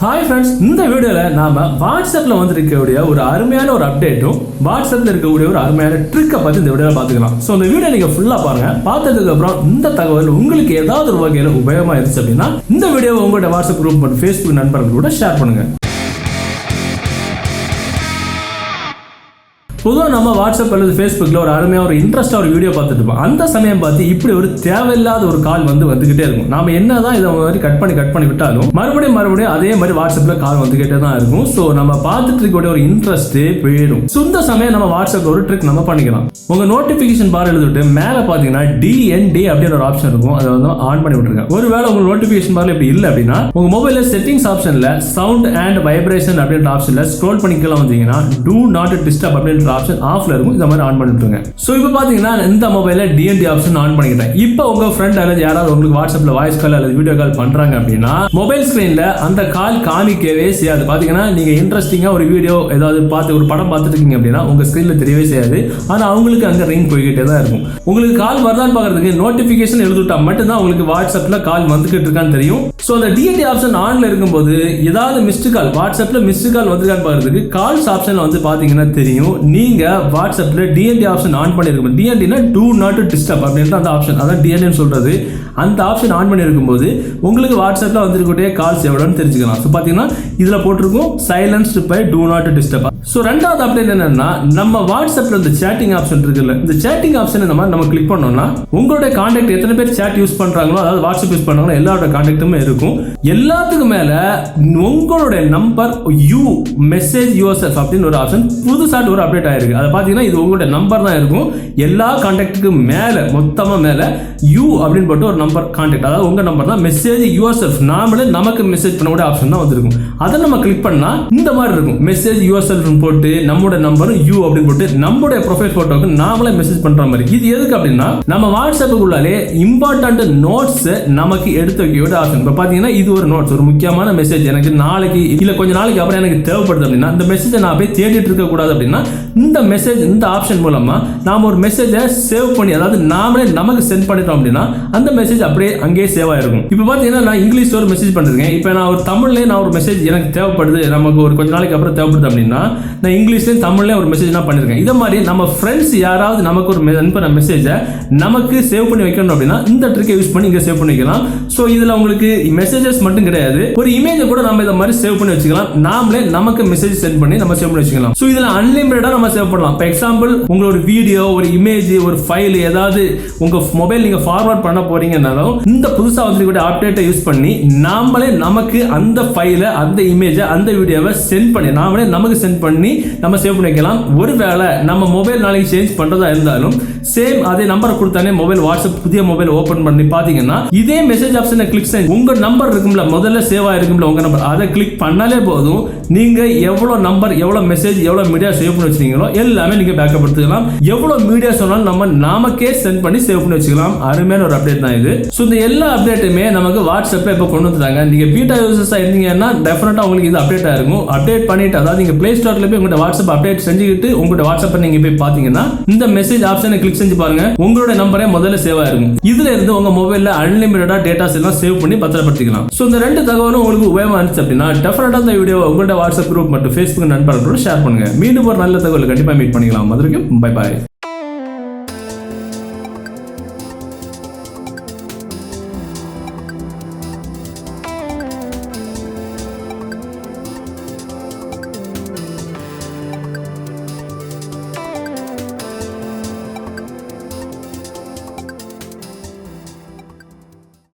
Hi friends, இந்த வீடியோவில் நாம் வாட்ஸ்அப்பில் வந்துருக்கக்கூடிய ஒரு அருமையான ஒரு அப்டேட்டும் வாட்ஸ்அப்பில் இருக்கக்கூடிய ஒரு அருமையான ட்ரிக்கை பற்றி இந்த வீடியோவில் பார்த்துக்கலாம். ஸோ இந்த வீடியோ நீங்கள் ஃபுல்லாக பாருங்கள். பார்த்ததுக்கப்புறம் இந்த தகவல் உங்களுக்கு ஏதாவது ஒரு வகையில் உபயோகமாக இருந்துச்சு அப்படின்னா இந்த வீடியோவை உங்களோட வாட்ஸ்அப் குரூப் மற்றும் ஃபேஸ்புக் நண்பர்களோட ஷேர் பண்ணுங்கள். பொதுவாக நம்ம வாட்ஸ்அப் அல்லது ஃபேஸ்புக்கில் ஒரு அருமையாக ஒரு இன்ட்ரெஸ்டாக ஒரு வீடியோ பார்த்துட்டு இருப்போம். அந்த சமயம் பார்த்து இப்படி ஒரு தேவையில்லாத ஒரு கால் வந்துகிட்டே இருக்கும். நாம என்னதான் இதை மாதிரி கட் பண்ணி விட்டாலும் மறுபடியும் அதே மாதிரி வாட்ஸ்அப்பில் கால் வந்துகிட்டே தான் இருக்கும். ஸோ நம்ம பார்த்துட்டு இருக்கக்கூடிய ஒரு இன்ட்ரெஸ்ட்டே போயிடும். ஸோ இந்த சமயம் நம்ம வாட்ஸ்அப்பில் ஒரு ட்ரிக் நம்ம பண்ணிக்கலாம். உங்கள் நோட்டிஃபிகேஷன் பார் எழுதிட்டு மேலே பார்த்தீங்கன்னா டிஎன்டி அப்படின்னு ஒரு ஆப்ஷன் இருக்கும். அதை வந்து ஆன் பண்ணி விட்டுருங்க. ஒருவேளை உங்கள் நோட்டிஃபிகேஷன் பார் இப்படி இல்லை அப்படின்னா உங்கள் மொபைலில் செட்டிங்ஸ் ஆப்ஷனில் சவுண்ட் அண்ட் வைப்ரேஷன் அப்படின்ற ஆப்ஷனில் ஸ்க்ரோல் பண்ணிக்கலாம் வந்தீங்கன்னா டூ நாட் டிஸ்டர்ப் அப்படின்ற ஆப்ஷன் ஆஃப்ல இருக்கும். இந்த மாதிரி ஆன் பண்ணிட்டுருங்க. சோ இப்போ பாத்தீங்கன்னா இந்த மொபைல்ல டிஎன்டி ஆப்ஷன் ஆன் பண்ணிக்கிட்டேன். இப்போ உங்க ஃப்ரெண்ட் அல்லது யாராவது உங்களுக்கு வாட்ஸ்அப்ல வாய்ஸ் கால் அல்லது வீடியோ கால் பண்றாங்க அப்படின்னா மொபைல் ஸ்கிரீன்ல அந்த கால் காமிக்கவே செய்யாது. பாத்தீங்கன்னா நீங்க இன்ட்ரெஸ்டிங்கா ஒரு வீடியோ ஏதாவது பார்த்து ஒரு படம் பார்த்துட்டு இருக்கீங்க அப்படின்னா உங்க ஸ்கிரீன்ல தெரியவே செய்யாது. ஆனா அவங்களுக்கு அங்க ரிங் போய்கிட்டே தான் இருக்கும். உங்களுக்கு கால் வருதான்னு பாக்குறதுக்கு நோட்டிபிகேஷன் எழுதிட்டா மட்டும்தான் உங்களுக்கு வாட்ஸ்அப்ல கால் வந்துகிட்டு இருக்கான்னு தெரியும். சோ அந்த டிஎன்டி ஆப்ஷன் ஆன்ல இருக்கும்போது ஏதாவது மிஸ்டு கால் வாட்ஸ்அப்ல மிஸ்டு கால் வந்துருக்கான்னு பாக்குறதுக்கு கால்ஸ் ஆப்ஷன்ல வந்து பாத்தீங்கன்னா தெரியும். நீங்க வாட்ஸ்அப்ல டிஎன்டி ஆப்ஷன் ஆன் பண்ணிருக்கும். டிஎன்டினா டூ நாட் டிஸ்டர்ப் அப்படின்ற அந்த ஆப்ஷன், அதான் டிஎன்டி சொல்றது. அந்த ஆப்ஷன் ஆன் பண்ணிருக்கும் போது உங்களுக்கு வாட்ஸ்அப்ல வந்திருக்கக்கூடிய கால்ஸ் எவ்வளோன்னு தெரிஞ்சுக்கலாம். ஸோ பார்த்தீங்கன்னா இதுல போட்டிருக்கும் silenced by do not disturb. So ரெண்டாவது அப்டேட் என்னன்னா நம்ம வாட்ஸ்அப்ல இந்த சேட்டிங் ஆப்ஷன் இருக்குல்ல, இந்த சேட்டிங் ஆப்ஷன் இந்த மாதிரி நம்ம கிளிக் பண்ணோம்னா உங்களோட கான்டாக்ட் எத்தனை பேர் சேட் யூஸ் பண்றாங்களோ, அதாவது வாட்ஸ்அப் யூஸ் பண்றாங்களோ எல்லாரோட கான்டாக்ட்டுமே இருக்கும். எல்லாத்துக்கும் மேல உங்களோட number you message your self அப்படின்னு ஒரு ஆப்ஷன் புதுசாக ஒரு அப்டேட் ஆயிருக்கு. அதை பார்த்தீங்கன்னா இது உங்களோட நம்பர் தான் இருக்கும். எல்லா கான்டாக்டுக்கு மேல மொத்தமா மேல யூ அப்படின்னு போட்டு ஒரு நம்பர் கான்டாக்ட், அதாவது உங்க நம்பர் தான் மெசேஜ் யுவர் செல்ஃப், நாமளே நமக்கு மெசேஜ் பண்ணக்கூடிய ஆப்ஷன் தான் வந்திருக்கும். அதை நம்ம கிளிக் பண்ணா இந்த மாதிரி இருக்கும். மெசேஜ் யுவர் செல்ஃப் போட்டு நம்மளோட நம்பர் யூ அப்படின்னு போட்டு நம்மளுடைய ப்ரொஃபைல் போட்டோக்கு நாமளே மெசேஜ் பண்ற மாதிரி. இது எதுக்கு அப்படின்னா நம்ம வாட்ஸ்அப்புக்குள்ளாலே இம்பார்ட்டன்ட் நோட்ஸ் நமக்கு எடுத்து வைக்க ஆப்ஷன். இப்போ பாத்தீங்கன்னா இது ஒரு நோட்ஸ், ஒரு முக்கியமான மெசேஜ் எனக்கு நாளைக்கு இல்ல கொஞ்ச நாளைக்கு அப்புறம் எனக்கு தேவைப்படுது அப்படின்னா இந்த மெசேஜை நான் போய் தேடிட்டு இருக்க கூடாது அப்படின்னா இந்த மெசேஜ் இந்த ஆப்ஷன் மூலமா நாம ஒரு மெசேஜை சேவ் பண்ணி, அதாவது நாமளே நமக்கு சென்ட் பண்ணிட்டோம் அப்படின்னா அந்த மெசேஜ் அப்படியே அங்கேயே சேவ் ஆயிருக்கும். இப்போ பாத்தீங்கன்னா நான் இங்கிலீஷ்ல ஒரு மெசேஜ் பண்ணிருக்கேன். இப்போ நான் ஒரு தமிழ்ல நான் ஒரு மெசேஜ் எனக்கு தேவைப்படுது, நமக்கு ஒரு கொஞ்ச நாளைக்கு அப்புறம் தேவைப்படுது அப்படின்னா நான் இங்கிலீஷ்லயும் தமிழ்ல ஒரு மெசேஜ் நான் பண்ணிருக்கேன். இதை மாதிரி நம்ம ஃப்ரெண்ட்ஸ் யாராவது நமக்கு ஒரு அனுப்புற மெசேஜை நமக்கு சேவ் பண்ணி வைக்கணும் அப்படின்னா இந்த ட்ரிக்கை யூஸ் பண்ணி இங்க சேவ் பண்ணி வைக்கலாம். ஸோ இதுல உங்களுக்கு மெசேஜஸ் மட்டும் கிடையாது, ஒரு இமேஜை கூட நம்ம இதை மாதிரி சேவ் பண்ணி வச்சுக்கலாம். நாமளே நமக்கு மெசேஜ் சென்ட் பண்ணி நம்ம சேவ் பண்ணி வச்சுக்கலாம். ஸோ இதுல அன்லிமிட்டடா நம்ம சேவ் பண்ணலாம். இப்போ எக்ஸாம்பிள் உங்களோட வீடியோ, ஒரு இமேஜ், ஒரு ஃபைல் ஏதாவது உங்க மொபைல் நீங்க ஃபார்வர்ட் பண்ண போறீங்கன்னாலும் இந்த புதுசா வந்துருக்கக்கூடிய அப்டேட்டை யூஸ் பண்ணி நாமளே நமக்கு அந்த ஃபைலை, அந்த இமேஜை, அந்த வீடியோவை சென்ட் பண்ணி நாமளே நமக்கு சென்ட் பண்ணி நம்ம சேவ் பண்ணி வைக்கலாம். ஒருவேளை நம்ம மொபைல் நாளைக்கு சேஞ்ச் பண்றதா இருந்தாலும் சேம் அதே நம்பரை கொடுத்தானே மொபைல் வாட்ஸ்அப் புதிய மொபைல் ஓபன் பண்ணி பாத்தீங்கன்னா இதே மெசேஜ் ஆப்ஷனை கிளிக் செய்ய உங்க நம்பர் இருக்கும்ல, முதல்ல சேவ் ஆயிருக்கும்ல உங்க நம்பர், அதை கிளிக் பண்ணாலே போதும். நீங்க எவ்வளவு நம்பர், எவ்வளவு மெசேஜ், எவ்வளவு மீடியா சேவ் பண்ணி வச்சிருக்கீங்களோ எல்லாமே நீங்க பேக்கப் எடுத்துக்கலாம். எவ்வளவு மீடியா சொன்னாலும் நமக்கே சென்ட் பண்ணி சேவ் பண்ணி வச்சுக்கலாம். அருமையான ஒரு அப்டேட் தான் இது. ஸோ இந்த எல்லா அப்டேட்டுமே நமக்கு வாட்ஸ்அப்ல இப்போ கொண்டு வந்துட்டாங்க. நீங்க பீட்டா யூசர்ஸா இருந்தீங்கன்னா டெஃபினட்டா உங்களுக்கு இது அப்டேட் ஆயிருக்கும். அப்டேட் பண்ணிட்டு, அதாவது நீங்க பிளே ஸ்டோர்ல போய் உங்களோட வாட்ஸ்அப் அப்டேட் செஞ்சுக்கிட்டு உங்களோட வாட்ஸ்அப் நீங்க போய் பாத்தீங்கன்னா இந்த மெசேஜ் ஆப்ஷனை கிளிக் செஞ்சு பாருங்க, உங்களோட நம்பரே முதல்ல சேவ் ஆயிருக்கும். இதுல இருந்து உங்க மொபைல்ல அன்லிமிட்டடா டேட்டாஸ் எல்லாம் சேவ் பண்ணி பத்திரப்படுத்திக்கலாம். ஸோ இந்த ரெண்டு தகவலும் உங்களுக்கு உபயோகமா இருந்துச்சு அப்படின்னா டெஃபினட்டா இந்த வீடியோ உங்களோட வாட்ஸ்அப் குரூப் மற்றும் ஃபேஸ்புக் நண்பர்களோட ஷேர் பண்ணுங்க. மீண்டும் ஒரு நல்ல தகவல் கண்டிப்பா மீட் பண்ணிக்கலாம். அது வரைக்கும் பை பாய்.